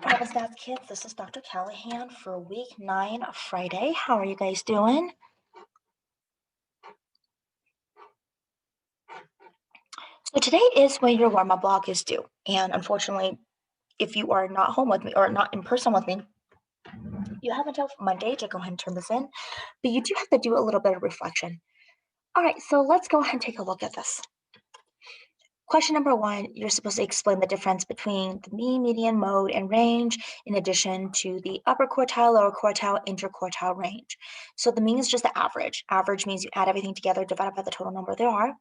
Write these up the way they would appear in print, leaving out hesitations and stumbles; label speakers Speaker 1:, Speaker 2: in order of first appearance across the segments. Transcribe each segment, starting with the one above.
Speaker 1: Friday Probstats kids, this is Dr. Callahan for week 9 Friday. How are you guys doing? So today is when your warm-up block is due. And unfortunately, if you are not home with me or not in person with me, you have until Monday to go ahead and turn this in. But you do have to do a little bit of reflection. All right, so let's go ahead and take a look at this. Question number 1, you're supposed to explain the difference between the mean, median, mode, and range, in addition to the upper quartile, lower quartile, interquartile range. So the mean is just the average. Average means you add everything together, divided by the total number there are.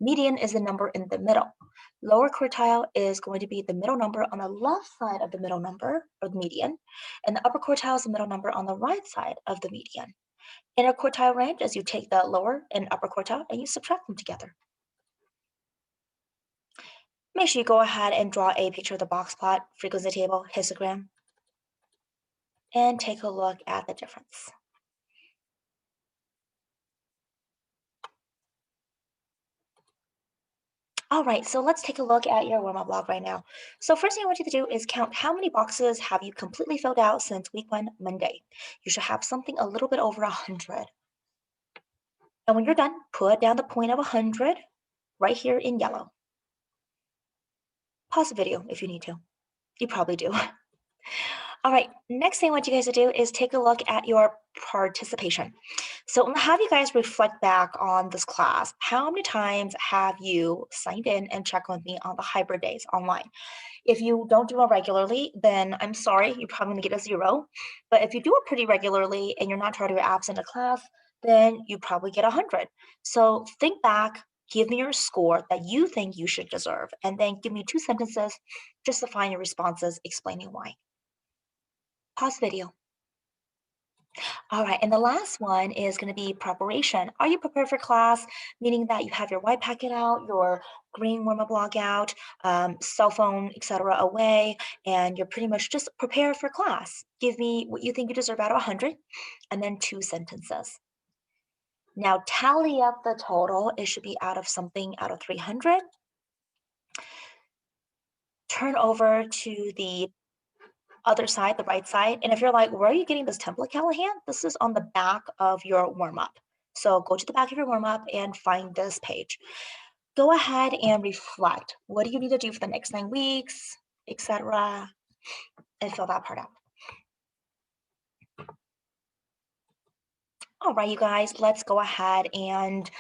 Speaker 1: Median is the number in the middle. Lower quartile is going to be the middle number on the left side of the middle number, or the median, and the upper quartile is the middle number on the right side of the median. Interquartile range is you take the lower and upper quartile and you subtract them together. Make sure you go ahead and draw a picture of the box plot, frequency table, histogram, and take a look at the difference. All right, so let's take a look at your warm-up log right now. So first thing I want you to do is count how many boxes have you completely filled out since week 1, Monday. You should have something a little bit over 100. And when you're done, put down the point of 100 right here in yellow. Pause the video if you need to. You probably do. All right, next thing I want you guys to do is take a look at your participation. So I'm gonna have you guys reflect back on this class. How many times have you signed in and checked with me on the hybrid days online? If you don't do it regularly, then I'm sorry, you're probably gonna get a 0. But if you do it pretty regularly and you're not trying to absent a class, then you probably get 100. So think back, give me your score that you think you should deserve, and then give me 2 sentences justifying your responses, explaining why. Pause video. All right, and the last one is going to be preparation. Are you prepared for class? Meaning that you have your white packet out, your green warm-up log out, cell phone, etc. away, and you're pretty much just prepared for class. Give me what you think you deserve out of 100, and then 2 sentences. Now tally up the total. It should be out of 300. Turn over to the other side, the right side. And if you're like, where are you getting this template, Callahan? This is on the back of your warm-up. So go to the back of your warm-up and find this page. Go ahead and reflect. What do you need to do for the next 9 weeks, etc., and fill that part out. All right, you guys, let's go ahead and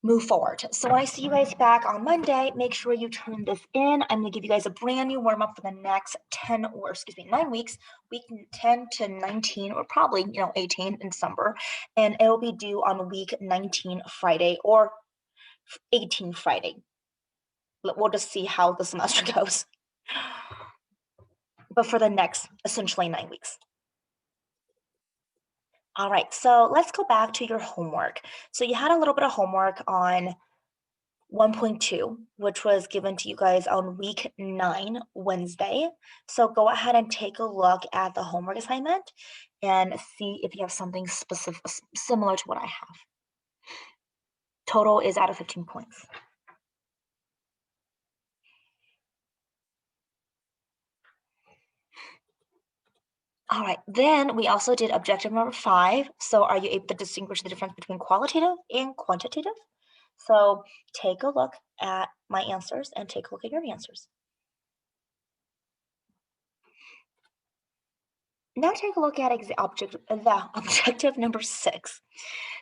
Speaker 1: move forward. So when I see you guys back on Monday, make sure you turn this in. I'm gonna give you guys a brand new warm-up for the next 9 weeks, week 10 to 19, or probably 18 in December, and it will be due on week 19 Friday or 18 Friday. We'll just see how the semester goes. But for the next essentially 9 weeks. All right, so let's go back to your homework. So you had a little bit of homework on 1.2, which was given to you guys on week 9, Wednesday. So go ahead and take a look at the homework assignment and see if you have something specific, similar to what I have. Total is out of 15 points. All right, then we also did objective number 5. So are you able to distinguish the difference between qualitative and quantitative? So take a look at my answers and take a look at your answers. Now take a look at objective number 6.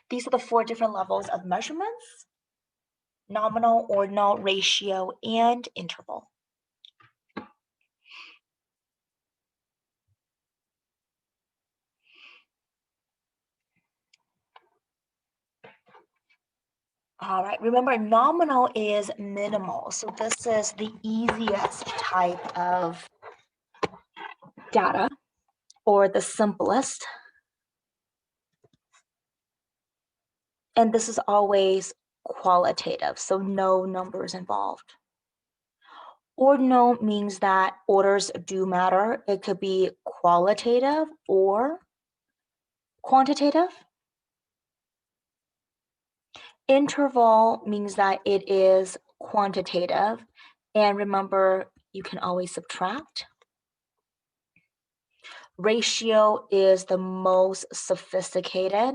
Speaker 1: These are the 4 different levels of measurements: nominal, ordinal, ratio, and interval. All right, remember nominal is minimal. So this is the easiest type of data, or the simplest. And this is always qualitative, so no numbers involved. Ordinal means that orders do matter. It could be qualitative or quantitative. Interval means that it is quantitative. And remember, you can always subtract. Ratio is the most sophisticated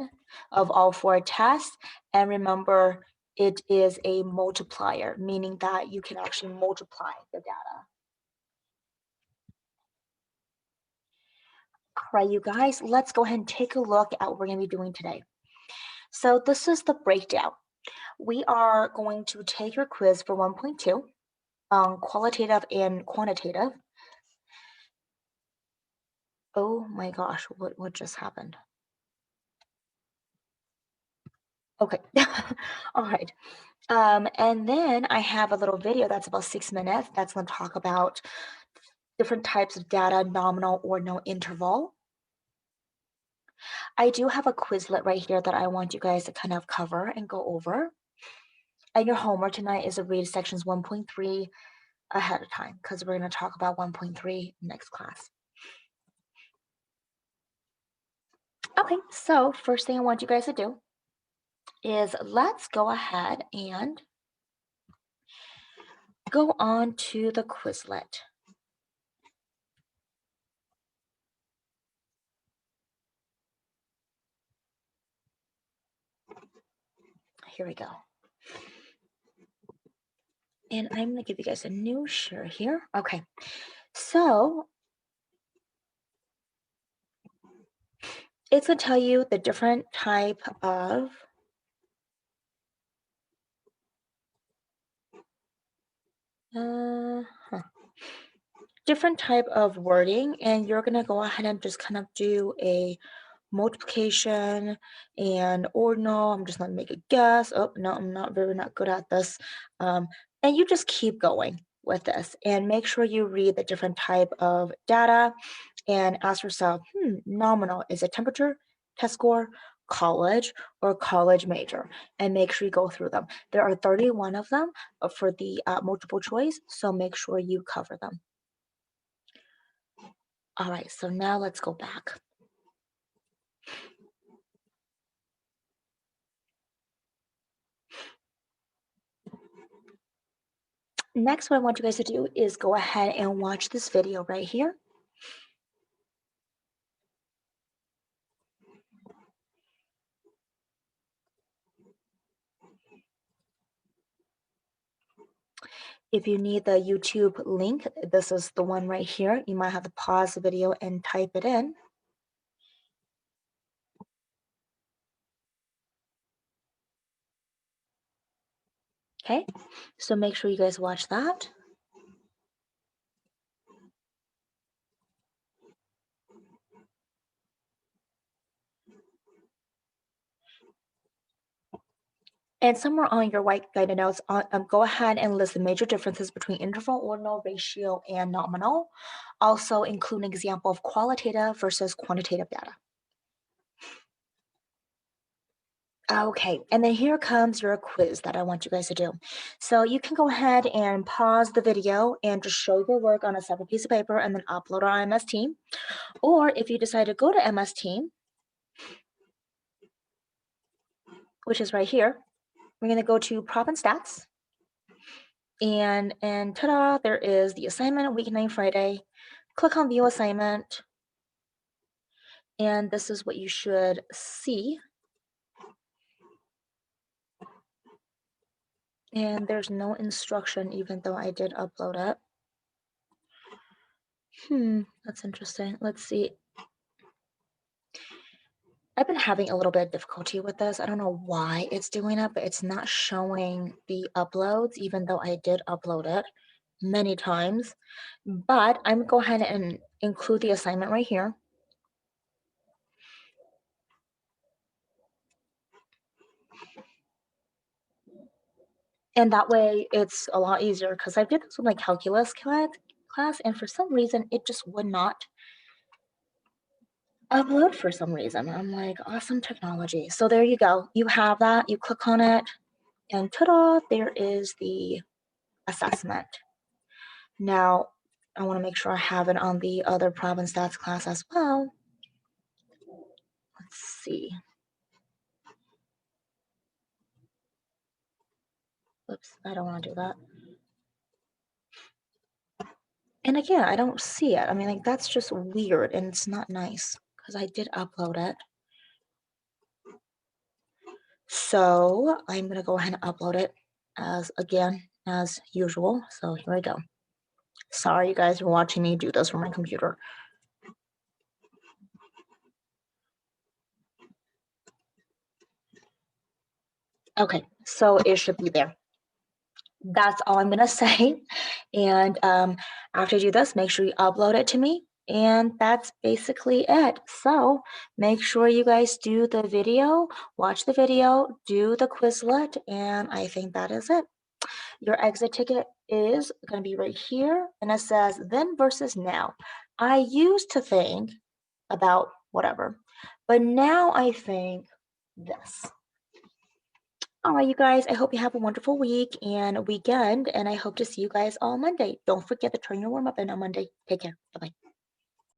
Speaker 1: of all 4 tests. And remember, it is a multiplier, meaning that you can actually multiply the data. All right, you guys, let's go ahead and take a look at what we're going to be doing today. So this is the breakdown. We are going to take your quiz for 1.2, qualitative and quantitative. Oh my gosh, what just happened? Okay, all right. And then I have a little video that's about 6 minutes that's going to talk about different types of data, nominal, ordinal, interval. I do have a Quizlet right here that I want you guys to kind of cover and go over. And your homework tonight is to read sections 1.3 ahead of time because we're going to talk about 1.3 next class. Okay, so first thing I want you guys to do is let's go ahead and go on to the Quizlet. Here we go. And I'm going to give you guys a new share here. Okay, so it's going to tell you the different type of different type of wording, and you're going to go ahead and just kind of do a multiplication and ordinal. I'm just going to make a guess. Oh, no, I'm not good at this. And you just keep going with this and make sure you read the different type of data and ask yourself, nominal, is it temperature, test score, college, or college major? And make sure you go through them. There are 31 of them for the multiple choice, so make sure you cover them. All right, so now let's go back. Next, what I want you guys to do is go ahead and watch this video right here. If you need the YouTube link, this is the one right here. You might have to pause the video and type it in. Okay, so make sure you guys watch that. And somewhere on your white guided notes, go ahead and list the major differences between interval, ordinal, ratio, and nominal. Also include an example of qualitative versus quantitative data. Okay, and then here comes your quiz that I want you guys to do. So you can go ahead and pause the video and just show your work on a separate piece of paper and then upload on MS Team. Or if you decide to go to MS Team, which is right here, we're going to go to Prop and Stats. And ta-da, there is the assignment, week 9 Friday. Click on View Assignment. And this is what you should see. And there's no instruction, even though I did upload it. That's interesting. Let's see. I've been having a little bit of difficulty with this. I don't know why it's doing it, but it's not showing the uploads, even though I did upload it many times. But I'm going to go ahead and include the assignment right here. And that way it's a lot easier because I did this with my calculus class, and for some reason it just would not upload for some reason. I'm like, awesome technology. So there you go. You have that. You click on it, and ta-da, there is the assessment. Now, I want to make sure I have it on the other Prob and Stats class as well. Let's see. Oops, I don't want to do that. And again, I don't see it. I mean, like, that's just weird and it's not nice because I did upload it. So I'm gonna go ahead and upload it as usual. So here I go. Sorry, you guys are watching me do this from my computer. Okay, so it should be there. That's all I'm gonna say. And after you do this, make sure you upload it to me. And that's basically it. So make sure you guys do the video, watch the video, do the Quizlet, and I think that is it. Your exit ticket is going to be right here, and it says then versus now. I used to think about whatever, but now I think this. All right, you guys, I hope you have a wonderful week and weekend, and I hope to see you guys all Monday. Don't forget to turn your warm up in on Monday. Take care. Bye-bye.